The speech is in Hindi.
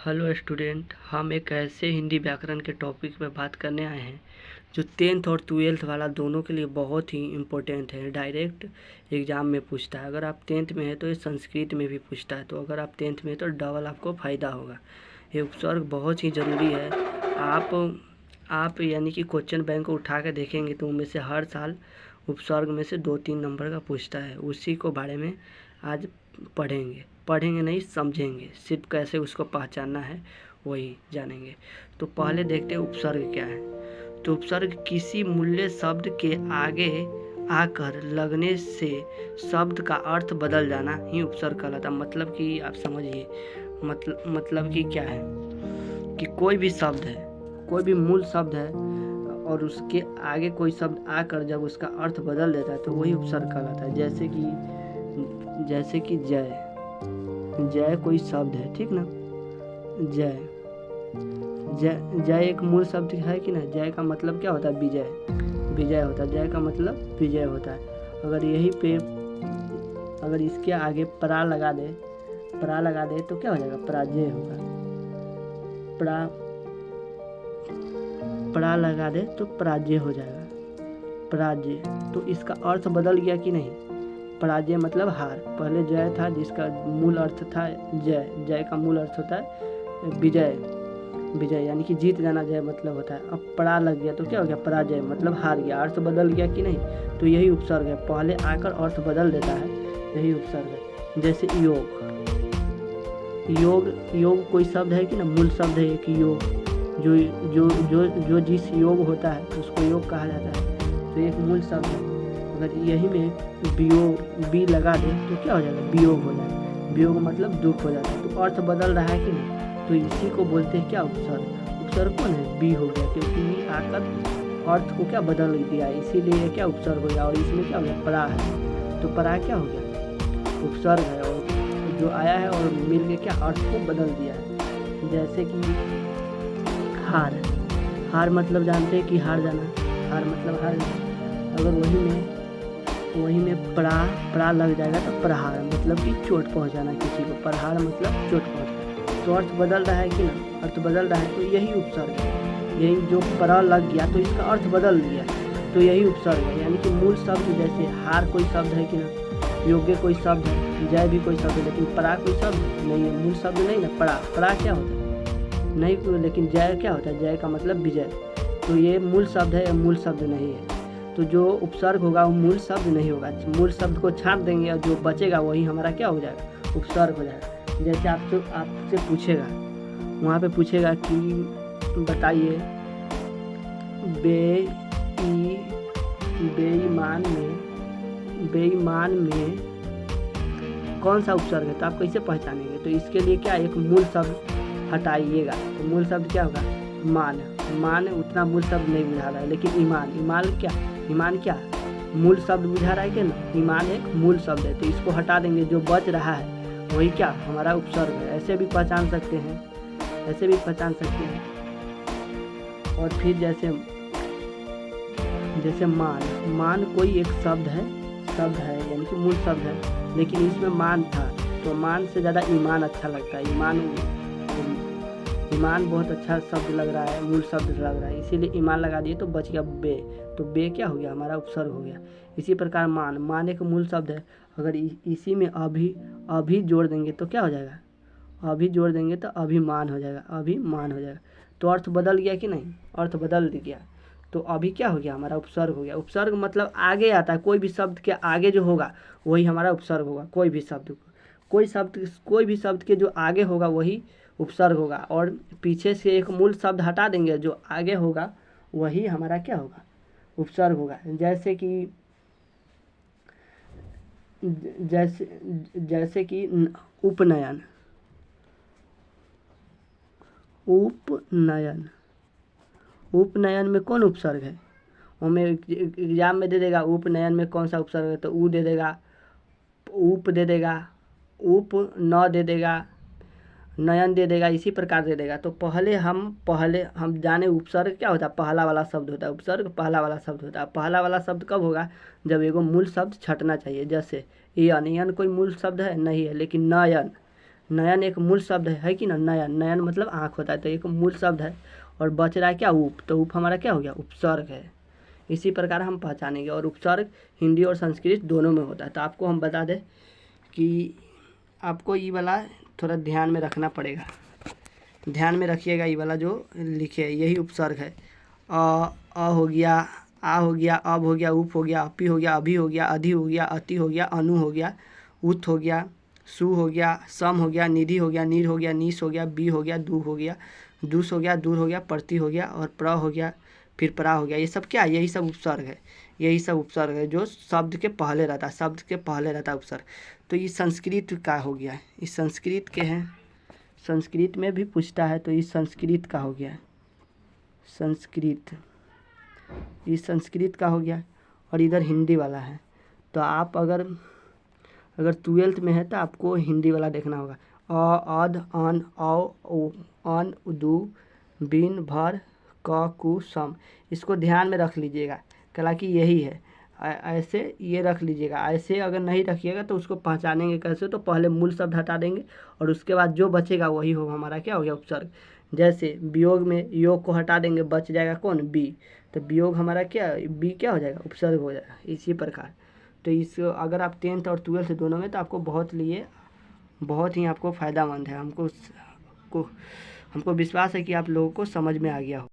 हेलो स्टूडेंट, हम एक ऐसे हिंदी व्याकरण के टॉपिक पे बात करने आए हैं जो 10th और 12th वाला दोनों के लिए बहुत ही इम्पोर्टेंट है। डायरेक्ट एग्ज़ाम में पूछता है। अगर आप 10th में हैं तो ये संस्कृत में भी पूछता है, तो अगर आप 10th में हैं तो डबल आपको फ़ायदा होगा। ये उपसर्ग बहुत ही ज़रूरी है। आप यानी कि क्वेश्चन बैंक को उठा के देखेंगे तो उनमें से हर साल उपसर्ग में से 2-3 नंबर का पूछता है। उसी को बारे में आज पढ़ेंगे नहीं, समझेंगे। सिर्फ कैसे उसको पहचानना है वही जानेंगे। तो पहले देखते हैं उपसर्ग क्या है। तो उपसर्ग किसी मूल्य शब्द के आगे आकर लगने से शब्द का अर्थ बदल जाना ही उपसर्ग कहलाता है। मतलब कि आप समझिए, मतलब कि क्या है कि कोई भी शब्द है, कोई भी मूल शब्द है और उसके आगे कोई शब्द आकर जब उसका अर्थ बदल देता है तो वही उपसर्ग कहलाता है। जैसे कि जय कोई शब्द है, ठीक ना। जय एक मूल शब्द है कि ना। जय का मतलब क्या होता है? विजय होता है। जय का मतलब विजय होता है। अगर इसके आगे परा लगा दे तो क्या हो जाएगा? पराजय होगा। परा लगा दे तो पराजय हो जाएगा। पराजय, तो इसका अर्थ बदल गया कि नहीं? पराजय मतलब हार। पहले जय था जिसका मूल अर्थ था जय का मूल अर्थ होता है विजय यानी कि जीत जाना, जय मतलब होता है। अब परा लग गया तो क्या हो गया? पराजय मतलब हार गया। अर्थ बदल गया कि नहीं? तो यही उपसर्ग है। पहले आकर अर्थ बदल देता है, यही उपसर्ग है। जैसे योग कोई शब्द है कि ना, मूल शब्द है एक योग। जो जिस योग होता है उसको योग कहा जाता है, तो एक मूल शब्द है। अगर यही में बी लगा दे तो क्या हो जाएगा? वियोग हो जाएगा। वियोग मतलब दुख हो जाता है। तो अर्थ बदल रहा है कि नहीं? तो इसी को बोलते हैं क्या? उपसर्ग। उपसर्ग कौन है? बी हो गया, क्योंकि आकर अर्थ को क्या बदल दिया, इसीलिए क्या उपसर्ग हो गया। और इसमें क्या हो गया? परा है, तो परा क्या हो गया? उपसर्ग है, और जो आया है और मिल के क्या अर्थ को बदल दिया है। जैसे कि हार मतलब जानते हैं कि हार जाना। हार मतलब हार जाना। अगर वही में परा लग जाएगा तो प्रहार मतलब कि चोट पहुंचाना किसी को। प्रहार मतलब चोट पहुंचाना। तो अर्थ बदल रहा है कि ना? अर्थ बदल रहा है, तो यही उपसर्ग है। यही जो परा लग गया तो इसका अर्थ बदल दिया, तो यही उपसर्ग है। यानी कि मूल शब्द, जैसे हार कोई शब्द है कि ना, योग्य कोई शब्द है, जय भी कोई शब्द है, लेकिन परा कोई शब्द नहीं है, मूल शब्द नहीं ना। परा क्या होता है? नहीं, लेकिन जय क्या होता है? जय का मतलब विजय। तो ये मूल शब्द है, मूल शब्द नहीं है। तो जो उपसर्ग होगा वो मूल शब्द नहीं होगा। मूल शब्द को छांट देंगे और जो बचेगा वही हमारा क्या हो जाएगा? उपसर्ग हो जाएगा। जैसे आपसे पूछेगा, वहाँ पे पूछेगा कि बताइए बेईमान में कौन सा उपसर्ग है, तो आप कैसे पहचानेंगे? तो इसके लिए क्या, एक मूल शब्द हटाइएगा। तो मूल शब्द क्या होगा? मान उतना मूल शब्द नहीं बुझा रहा है, लेकिन ईमान क्या मूल शब्द बुझा रहा है कि ना? ईमान एक मूल शब्द है, तो इसको हटा देंगे। जो बच रहा है वही क्या हमारा उपसर्ग है। ऐसे भी पहचान सकते हैं। और फिर जैसे मान कोई एक शब्द है यानी कि मूल शब्द है, लेकिन इसमें मान था, तो मान से ज़्यादा ईमान अच्छा लगता है। ईमान बहुत अच्छा शब्द लग रहा है, मूल शब्द लग रहा है, इसीलिए ईमान लगा दिए तो बच गया बे। तो बे क्या हो गया? हमारा उपसर्ग हो गया। इसी प्रकार मान एक मूल शब्द है। अगर इसी में अभी जोड़ देंगे तो क्या हो जाएगा? अभी जोड़ देंगे तो अभिमान हो जाएगा। तो अर्थ बदल गया कि नहीं? अर्थ बदल गया। तो अभी क्या हो गया? हमारा उपसर्ग हो गया। उपसर्ग मतलब आगे आता है, कोई भी शब्द के आगे जो होगा वही हमारा उपसर्ग होगा। कोई भी शब्द के जो आगे होगा वही उपसर्ग होगा, और पीछे से एक मूल शब्द हटा देंगे, जो आगे होगा वही हमारा क्या होगा? उपसर्ग होगा। जैसे कि उपनयन में कौन उपसर्ग है? हमें एग्जाम में दे देगा उपनयन में कौन सा उपसर्ग है, तो ऊ दे देगा, उप दे देगा, उप न दे देगा, नयन दे देगा, इसी प्रकार दे देगा। तो पहले हम जाने उपसर्ग क्या होता है? पहला वाला शब्द होता है उपसर्ग। पहला वाला शब्द होता है। पहला वाला शब्द कब होगा? जब एगो मूल शब्द छटना चाहिए। जैसे यन कोई मूल शब्द है नहीं है, लेकिन नयन एक मूल शब्द है कि ना, नयन, नयन मतलब आँख होता है, तो एक मूल शब्द है और बच रहा है क्या, उप, तो उप हमारा क्या हो गया, उपसर्ग है। इसी प्रकार हम पहचानेंगे। और उपसर्ग हिंदी और संस्कृत दोनों में होता है। तो आपको हम बता दें कि आपको ये वाला थोड़ा ध्यान में रखना पड़ेगा, ध्यान में रखिएगा। ये वाला जो लिखे यही उपसर्ग है। अ हो गया, आ हो गया, अब हो गया, उप हो गया, अपी हो गया, अभी हो गया, अधि हो गया, अति हो गया, अनु हो गया, उत हो गया, सु हो गया, सम हो गया, निधि हो गया, नीर हो गया, नीस हो गया, बी हो गया, दू हो गया, दूस हो गया, दूर हो गया, प्रति हो गया और प्र हो गया, फिर परा हो गया। ये सब क्या है, यही सब उपसर्ग है। यही सब उपसर्ग है जो शब्द के पहले रहता है, शब्द के पहले रहता है उपसर्ग। तो ये संस्कृत का हो गया, इस संस्कृत के हैं, संस्कृत में भी पूछता है, तो इस संस्कृत का हो गया, संस्कृत, इस संस्कृत का हो गया। और इधर हिंदी वाला है। तो आप अगर 12th में है तो आपको हिंदी वाला देखना होगा। अ, अध, अन, औ, अन, दू, बिन, भर, क, कु, सम। इसको ध्यान में रख लीजिएगा, हालांकि यही है। ऐसे ये रख लीजिएगा। ऐसे अगर नहीं रखिएगा तो उसको पहचानेंगे कैसे, तो पहले मूल शब्द हटा देंगे और उसके बाद जो बचेगा वही हो हमारा क्या हो गया, उपसर्ग। जैसे वियोग में योग को हटा देंगे, बच जाएगा कौन, बी, तो वियोग हमारा क्या, बी क्या हो जाएगा, उपसर्ग हो जाएगा। इसी प्रकार तो इस अगर आप 10th और 12th दोनों में, तो आपको बहुत ही आपको फ़ायदेमंद है। हमको विश्वास है कि आप लोगों को समझ में आ गया हो।